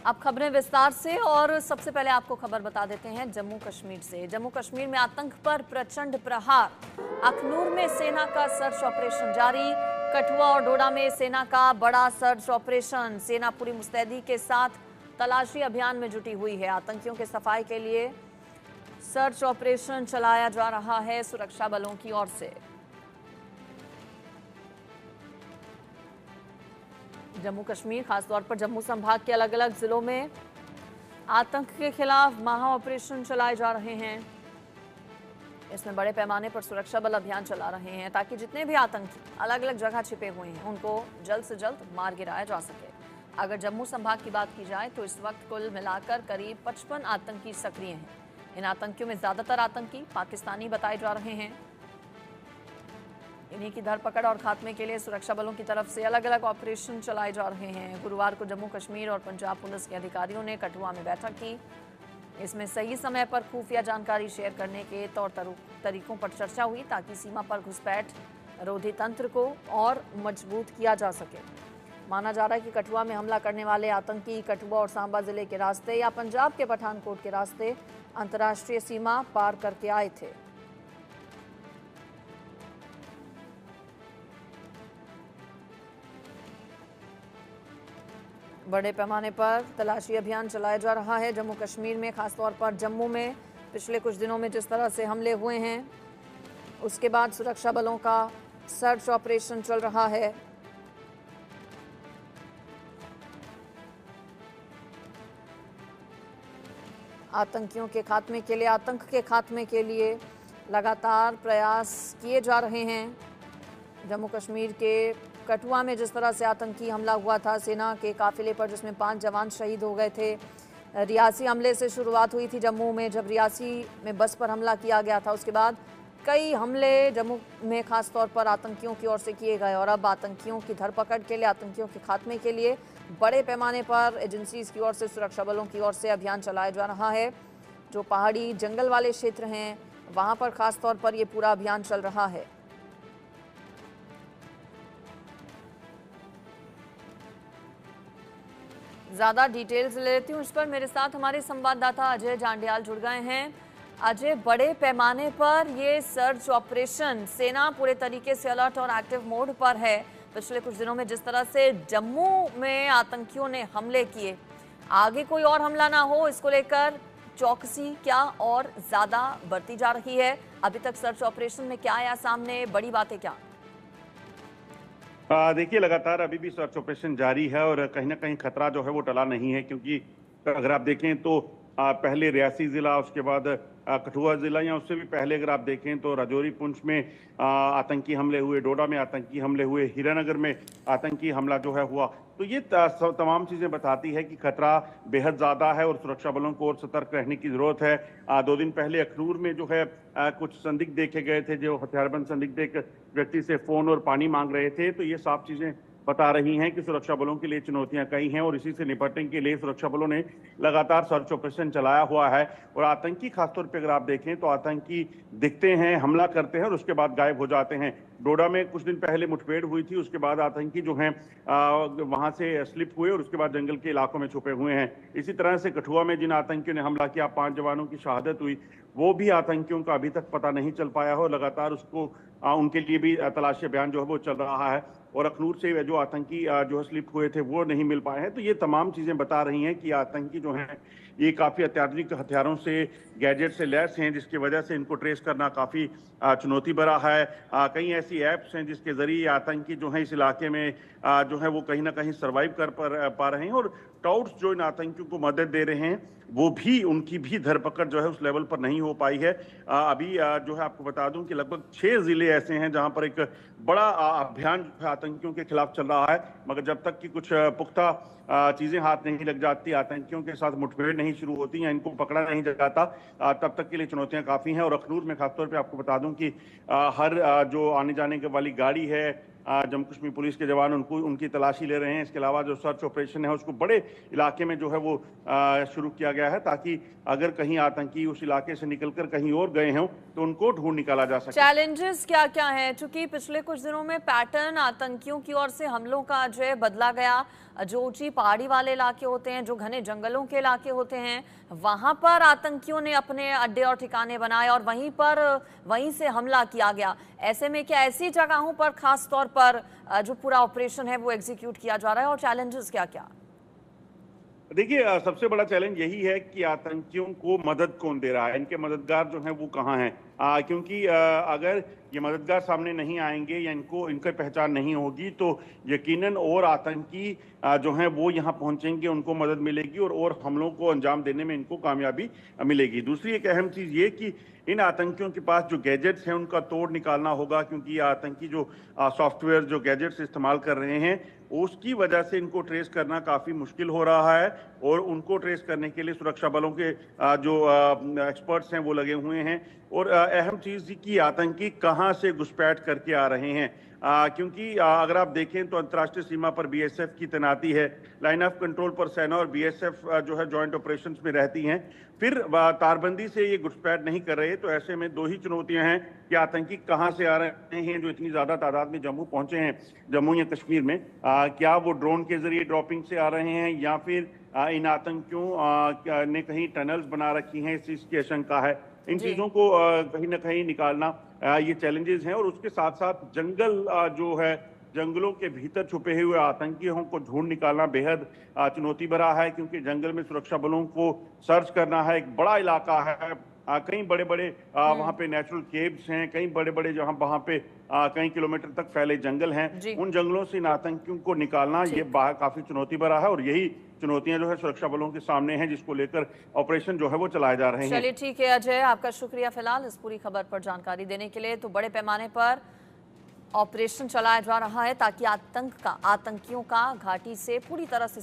अब खबरें विस्तार से और सबसे पहले आपको खबर बता देते हैं जम्मू कश्मीर से। जम्मू कश्मीर में आतंक पर प्रचंड प्रहार। अखनूर में सेना का सर्च ऑपरेशन जारी। कठुआ और डोडा में सेना का बड़ा सर्च ऑपरेशन। सेना पूरी मुस्तैदी के साथ तलाशी अभियान में जुटी हुई है। आतंकियों के सफाई के लिए सर्च ऑपरेशन चलाया जा रहा है सुरक्षा बलों की ओर से। जम्मू कश्मीर खासतौर पर जम्मू संभाग के अलग अलग जिलों में आतंक के खिलाफ महा ऑपरेशन चलाए जा रहे हैं। इसमें बड़े पैमाने पर सुरक्षा बल अभियान चला रहे हैं ताकि जितने भी आतंकी अलग अलग जगह छिपे हुए हैं उनको जल्द से जल्द मार गिराया जा सके। अगर जम्मू संभाग की बात की जाए तो इस वक्त कुल मिलाकर करीब 55 आतंकी सक्रिय हैं। इन आतंकियों में ज्यादातर आतंकी पाकिस्तानी बताए जा रहे हैं। इन्हीं की धरपकड़ और खात्मे के लिए सुरक्षा बलों की तरफ से अलग अलग ऑपरेशन चलाए जा रहे हैं। गुरुवार को जम्मू कश्मीर और पंजाब पुलिस के अधिकारियों ने कठुआ में बैठक की। इसमें सही समय पर खुफिया जानकारी शेयर करने के तौर तरीकों पर चर्चा हुई ताकि सीमा पर घुसपैठ रोधी तंत्र को और मजबूत किया जा सके। माना जा रहा है कि कठुआ में हमला करने वाले आतंकी कठुआ और सांबा जिले के रास्ते या पंजाब के पठानकोट के रास्ते अंतर्राष्ट्रीय सीमा पार करके आए थे। बड़े पैमाने पर तलाशी अभियान चलाया जा रहा है जम्मू कश्मीर में। खासतौर पर जम्मू में पिछले कुछ दिनों में जिस तरह से हमले हुए हैं उसके बाद सुरक्षा बलों का सर्च ऑपरेशन चल रहा है। आतंकियों के खात्मे के लिए, आतंक के खात्मे के लिए लगातार प्रयास किए जा रहे हैं। जम्मू कश्मीर के कठुआ में जिस तरह से आतंकी हमला हुआ था सेना के काफिले पर, जिसमें 5 जवान शहीद हो गए थे। रियासी हमले से शुरुआत हुई थी जम्मू में, जब रियासी में बस पर हमला किया गया था। उसके बाद कई हमले जम्मू में खास तौर पर आतंकियों की ओर से किए गए और अब आतंकियों की धरपकड़ के लिए, आतंकियों के खात्मे के लिए बड़े पैमाने पर एजेंसीज की ओर से, सुरक्षा बलों की ओर से अभियान चलाया जा रहा है। जो पहाड़ी जंगल वाले क्षेत्र हैं वहाँ पर खास तौर पर ये पूरा अभियान चल रहा है। ज्यादा डिटेल्स ले लेती हूँ इस पर। मेरे साथ हमारे संवाददाता अजय जांडियाल जुड़ गए हैं। अजय, बड़े पैमाने पर ये सर्च ऑपरेशन, सेना पूरे तरीके से अलर्ट और एक्टिव मोड पर है। पिछले कुछ दिनों में जिस तरह से जम्मू में आतंकियों ने हमले किए, आगे कोई और हमला ना हो इसको लेकर चौकसी क्या और ज्यादा बढ़ती जा रही है? अभी तक सर्च ऑपरेशन में क्या आया सामने, बड़ी बातें क्या? देखिए, लगातार अभी भी सर्च ऑपरेशन जारी है और कहीं ना कहीं खतरा जो है वो टला नहीं है, क्योंकि अगर आप देखें तो पहले रियासी जिला, उसके बाद कठुआ जिला, या उससे भी पहले अगर आप देखें तो राजौरी, पुंछ में आतंकी हमले हुए, डोडा में आतंकी हमले हुए, हीरानगर में आतंकी हमला जो है हुआ। तो ये तमाम चीजें बताती है कि खतरा बेहद ज्यादा है और सुरक्षा बलों को और सतर्क रहने की जरूरत है। 2 दिन पहले अखनूर में जो है कुछ संदिग्ध देखे गए थे, जो हथियारबंद संदिग्ध एक व्यक्ति से फोन और पानी मांग रहे थे। तो ये साफ चीजें बता रही हैं कि सुरक्षा बलों के लिए चुनौतियां कई हैं और इसी से निपटने के लिए सुरक्षा बलों ने लगातार सर्च ऑपरेशन चलाया हुआ है। और आतंकी, खासतौर पे अगर आप देखें तो आतंकी दिखते हैं, हमला करते हैं और उसके बाद गायब हो जाते हैं। डोडा में कुछ दिन पहले मुठभेड़ हुई थी, उसके बाद आतंकी जो हैं वहां से स्लिप हुए और उसके बाद जंगल के इलाकों में छुपे हुए हैं। इसी तरह से कठुआ में जिन आतंकियों ने हमला किया, 5 जवानों की शहादत हुई, वो भी आतंकियों का अभी तक पता नहीं चल पाया हो। लगातार उसको उनके लिए भी तलाशी अभियान जो है वो चल रहा है। और अखनूर से जो आतंकी जो है स्लिप हुए थे वो नहीं मिल पाए हैं। तो ये तमाम चीजें बता रही हैं कि आतंकी जो हैं ये काफी अत्याधुनिक हथियारों से, गैजेट से लैस हैं, जिसकी वजह से इनको ट्रेस करना काफी चुनौती भरा है। कई ऐसी ऐप्स हैं जिसके जरिए आतंकी जो है इस इलाके में जो है वो कहीं ना कहीं सर्वाइव कर पा रहे हैं। और टाउट्स जो इन आतंकियों को मदद दे रहे हैं वो भी, उनकी भी धरपकड़ जो है उस लेवल पर नहीं हो पाई है। अभी जो है आपको बता दूं कि लगभग 6 जिले ऐसे हैं जहां पर एक बड़ा अभियान आतंकियों के खिलाफ चल रहा है, मगर जब तक कि कुछ पुख्ता चीजें हाथ नहीं लग जाती, आतंकियों के साथ मुठभेड़ नहीं शुरू होती या इनको पकड़ा नहीं जाता, तब तक के लिए चुनौतियां काफी हैं। और अखनूर में खासतौर पे आपको बता दूं कि हर जो आने जाने के वाली गाड़ी है जम्मू कश्मीर पुलिस के जवान उनकी तलाशी ले रहे हैं। इसके अलावा जो सर्च ऑपरेशन है उसको बड़े इलाके में जो है वो शुरू किया गया है, ताकि अगर कहीं आतंकी उस इलाके से निकलकर कहीं और गए हों तो उनको ढूंढ निकाला जा सके। चैलेंजेस क्या क्या हैं? चूंकि पिछले कुछ दिनों में पैटर्न आतंकियों की ओर से हमलों का जो है बदला गया। जो ऊंची पहाड़ी वाले इलाके होते हैं, जो घने जंगलों के इलाके होते हैं, वहां पर आतंकियों ने अपने अड्डे और ठिकाने बनाए और वहीं से हमला किया गया। ऐसे में क्या ऐसी जगहों पर खास तौर पर जो पूरा ऑपरेशन है वो एग्जीक्यूट किया जा रहा है, और चैलेंजेस क्या क्या? देखिए, सबसे बड़ा चैलेंज यही है कि आतंकियों को मदद कौन दे रहा है, इनके मददगार जो हैं वो कहाँ हैं। क्योंकि अगर ये मददगार सामने नहीं आएंगे या इनकी पहचान नहीं होगी तो यकीनन और आतंकी जो हैं वो यहाँ पहुंचेंगे, उनको मदद मिलेगी और हमलों को अंजाम देने में इनको कामयाबी मिलेगी। दूसरी एक अहम चीज़ ये कि इन आतंकियों के पास जो गैजेट्स हैं उनका तोड़ निकालना होगा, क्योंकि आतंकी जो सॉफ्टवेयर जो गैजेट्स इस्तेमाल कर रहे हैं उसकी वजह से इनको ट्रेस करना काफ़ी मुश्किल हो रहा है, और उनको ट्रेस करने के लिए सुरक्षा बलों के जो एक्सपर्ट्स हैं वो लगे हुए हैं। और अहम चीज़ कि आतंकी कहाँ से घुसपैठ करके आ रहे हैं, क्योंकि अगर आप देखें तो अंतर्राष्ट्रीय सीमा पर बीएसएफ की तैनाती है, लाइन ऑफ कंट्रोल पर सेना और बीएसएफ जो है जॉइंट ऑपरेशंस में रहती हैं, फिर तारबंदी से ये घुसपैठ नहीं कर रहे। तो ऐसे में दो ही चुनौतियां हैं कि आतंकी कहाँ से आ रहे हैं जो इतनी ज़्यादा तादाद में जम्मू पहुंचे हैं, जम्मू या कश्मीर में। क्या वो ड्रोन के जरिए ड्रॉपिंग से आ रहे हैं या फिर इन आतंकियों ने कहीं टनल्स बना रखी हैं, इस चीज़ की आशंका है। इन चीज़ों को कहीं ना कहीं निकालना ये चैलेंजेस हैं। और उसके साथ साथ जंगल जो है, जंगलों के भीतर छुपे हुए आतंकियों को ढूंढ निकालना बेहद चुनौती भरा है, क्योंकि जंगल में सुरक्षा बलों को सर्च करना है। एक बड़ा इलाका है, कई बड़े बड़े वहाँ पे नेचुरल केव्स हैं, कई बड़े बड़े जहाँ वहाँ पे कई किलोमीटर तक फैले जंगल हैं। उन जंगलों से इन आतंकियों को निकालना ये काफी चुनौती भरा है, और यही चुनौतियां जो है सुरक्षा बलों के सामने हैं, जिसको लेकर ऑपरेशन जो है वो चलाए जा रहे हैं। चलिए ठीक है अजय, आपका शुक्रिया फिलहाल इस पूरी खबर पर जानकारी देने के लिए। तो बड़े पैमाने पर ऑपरेशन चलाया जा रहा है ताकि आतंकियों का घाटी से पूरी तरह से